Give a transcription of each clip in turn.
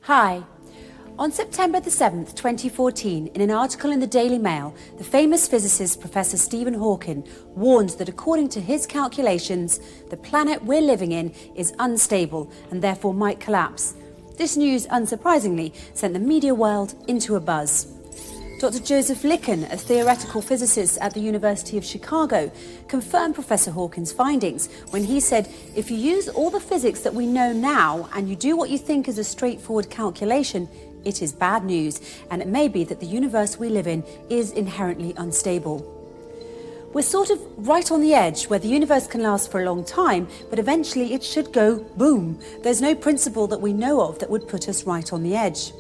Hi. On September the 7th, 2014, in an article in the Daily Mail, the famous physicist Professor Stephen Hawking warned that according to his calculations, the planet we're living in is unstable and therefore might collapse. This news, unsurprisingly, sent the media world into a buzz. Dr. Joseph Licken, a theoretical physicist at the University of Chicago, confirmed Professor Hawking's findings when he said, if you use all the physics that we know now and you do what you think is a straightforward calculation, it is bad news, and it may be that the universe we live in is inherently unstable. We're sort of right on the edge where the universe can last for a long time, but eventually it should go boom. There's no principle that we know of that would put us right on the edge.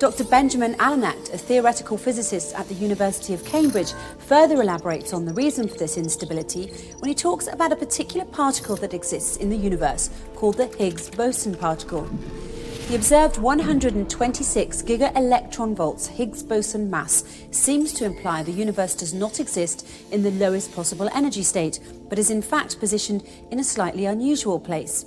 Dr. Benjamin Allenat, a theoretical physicist at the University of Cambridge, further elaborates on the reason for this instability when he talks about a particular particle that exists in the universe called the Higgs boson particle. The observed 126 giga-electron-volts Higgs boson mass seems to imply the universe does not exist in the lowest possible energy state, but is in fact positioned in a slightly unusual place.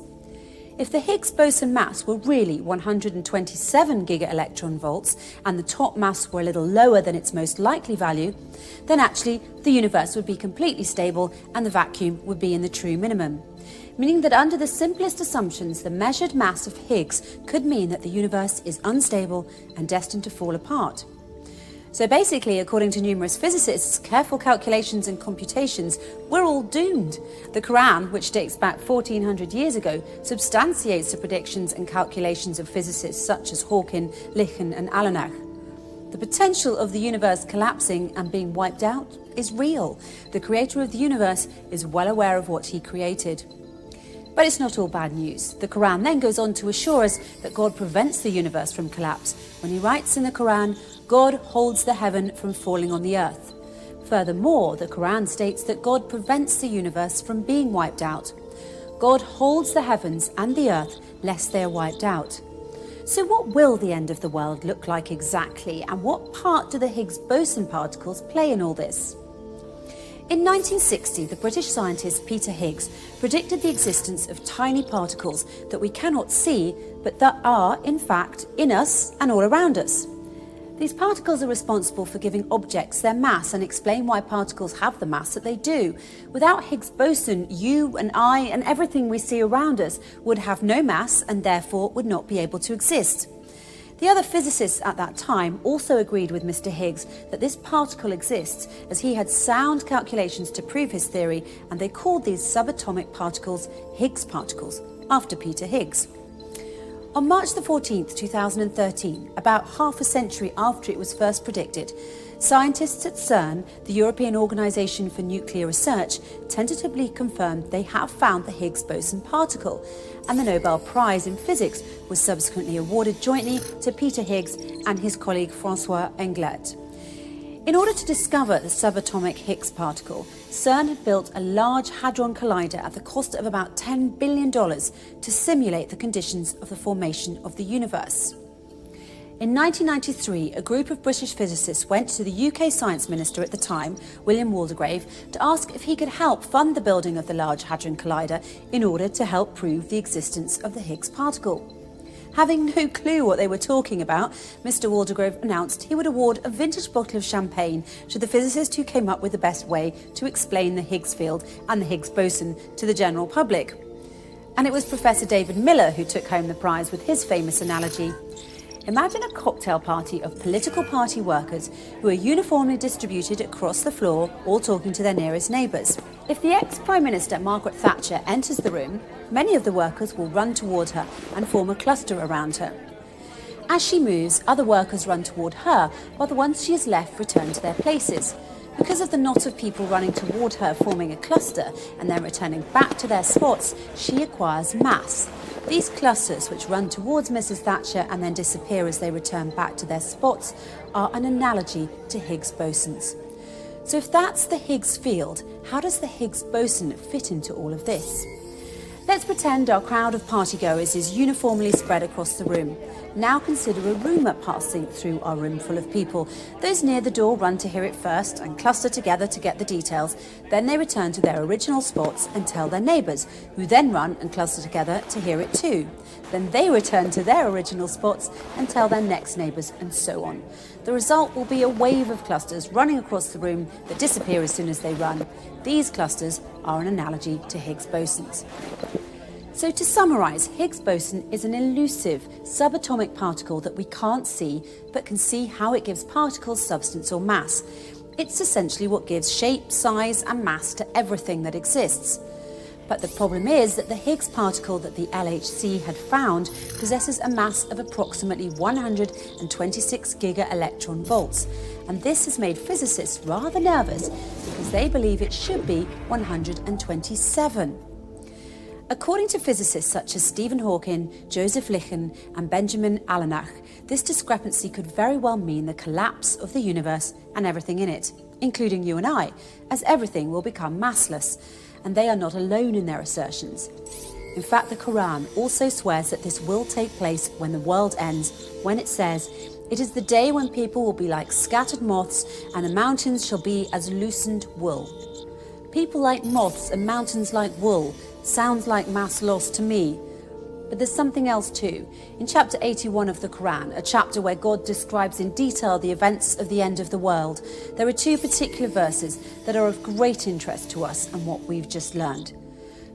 If the Higgs boson mass were really 127 giga-electron-volts and the top mass were a little lower than its most likely value, then actually the universe would be completely stable and the vacuum would be in the true minimum. Meaning that under the simplest assumptions, the measured mass of Higgs could mean that the universe is unstable and destined to fall apart. So basically, according to numerous physicists, careful calculations and computations, we're all doomed. The Quran, which dates back 1400 years ago, substantiates the predictions and calculations of physicists such as Hawking, Licken and Allenach. The potential of the universe collapsing and being wiped out is real. The creator of the universe is well aware of what he created. But it's not all bad news. The Quran then goes on to assure us that God prevents the universe from collapse when he writes in the Quran, God holds the heaven from falling on the earth. Furthermore, the Quran states that God prevents the universe from being wiped out. God holds the heavens and the earth lest they are wiped out. So what will the end of the world look like exactly, and what part do the Higgs boson particles play in all this? In 1960, the British scientist Peter Higgs predicted the existence of tiny particles that we cannot see, but that are, in fact, in us and all around us. These particles are responsible for giving objects their mass and explain why particles have the mass that they do. Without Higgs boson, you and I and everything we see around us would have no mass and therefore would not be able to exist. The other physicists at that time also agreed with Mr. Higgs that this particle exists, as he had sound calculations to prove his theory, and they called these subatomic particles Higgs particles, after Peter Higgs. On March the 14th, 2013, about half a century after it was first predicted, scientists at CERN, the European Organisation for Nuclear Research, tentatively confirmed they have found the Higgs boson particle, and the Nobel Prize in Physics was subsequently awarded jointly to Peter Higgs and his colleague François Englert. In order to discover the subatomic Higgs particle, CERN had built a Large Hadron Collider at the cost of about $10 billion to simulate the conditions of the formation of the universe. In 1993, a group of British physicists went to the UK Science Minister at the time, William Waldegrave, to ask if he could help fund the building of the Large Hadron Collider in order to help prove the existence of the Higgs particle. Having no clue what they were talking about, Mr. Waldegrave announced he would award a vintage bottle of champagne to the physicist who came up with the best way to explain the Higgs field and the Higgs boson to the general public. And it was Professor David Miller who took home the prize with his famous analogy. Imagine a cocktail party of political party workers who are uniformly distributed across the floor, all talking to their nearest neighbours. If the ex-Prime Minister Margaret Thatcher enters the room, many of the workers will run toward her and form a cluster around her. As she moves, other workers run toward her, while the ones she has left return to their places. Because of the knot of people running toward her forming a cluster and then returning back to their spots, she acquires mass. These clusters, which run towards Mrs. Thatcher and then disappear as they return back to their spots, are an analogy to Higgs bosons. So if that's the Higgs field, how does the Higgs boson fit into all of this? Let's pretend our crowd of partygoers is uniformly spread across the room. Now consider a rumour passing through our room full of people. Those near the door run to hear it first and cluster together to get the details. Then they return to their original spots and tell their neighbours, who then run and cluster together to hear it too. Then they return to their original spots and tell their next neighbours, and so on. The result will be a wave of clusters running across the room that disappear as soon as they run. These clusters are an analogy to Higgs bosons. So to summarise, Higgs boson is an elusive subatomic particle that we can't see, but can see how it gives particles substance or mass. It's essentially what gives shape, size and mass to everything that exists. But the problem is that the Higgs particle that the LHC had found possesses a mass of approximately 126 giga-electron volts. And this has made physicists rather nervous because they believe it should be 127. According to physicists such as StephenHawking, JosephLichen and Benjamin Alanach, this discrepancy could very well mean the collapse of the universe and everything in it, including you and I, as everything will become massless. And they are not alone in their assertions. In fact, the Quran also swears that this will take place when the world ends, when it says, "It is the day when people will be like scattered moths, and the mountains shall be as loosened wool." People like moths and mountains like wool sounds like mass loss to me. But there's something else too. In chapter 81 of the Quran, a chapter where God describes in detail the events of the end of the world, there are two particular verses that are of great interest to us and what we've just learned.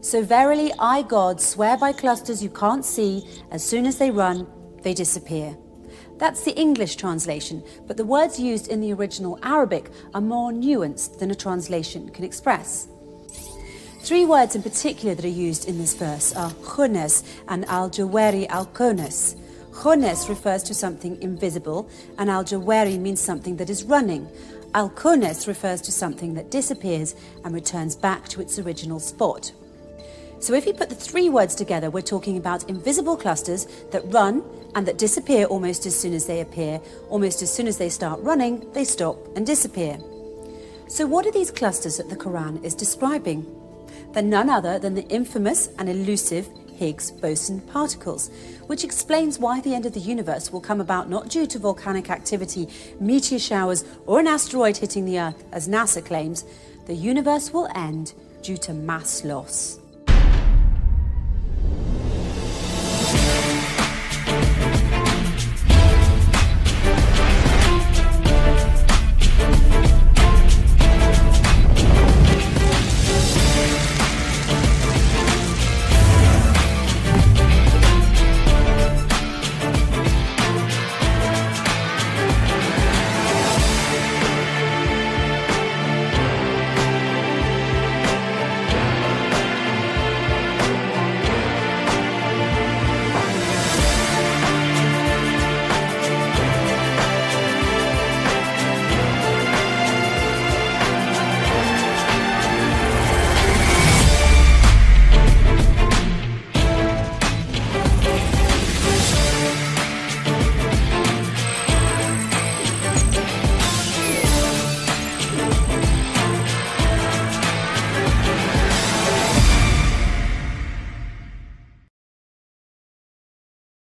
"So verily I, God, swear by clusters you can't see, as soon as they run, they disappear." That's the English translation, but the words used in the original Arabic are more nuanced than a translation can express. Three words in particular that are used in this verse are khunes and al-jawari al-kunes. Khunes refers to something invisible, and al-jawari means something that is running. Al-kunes refers to something that disappears and returns back to its original spot. So if you put the three words together, we're talking about invisible clusters that run and that disappear almost as soon as they appear. Almost as soon as they start running, they stop and disappear. So what are these clusters that the Quran is describing? They're none other than the infamous and elusive Higgs boson particles, which explains why the end of the universe will come about not due to volcanic activity, meteor showers, or an asteroid hitting the Earth, as NASA claims. The universe will end due to mass loss.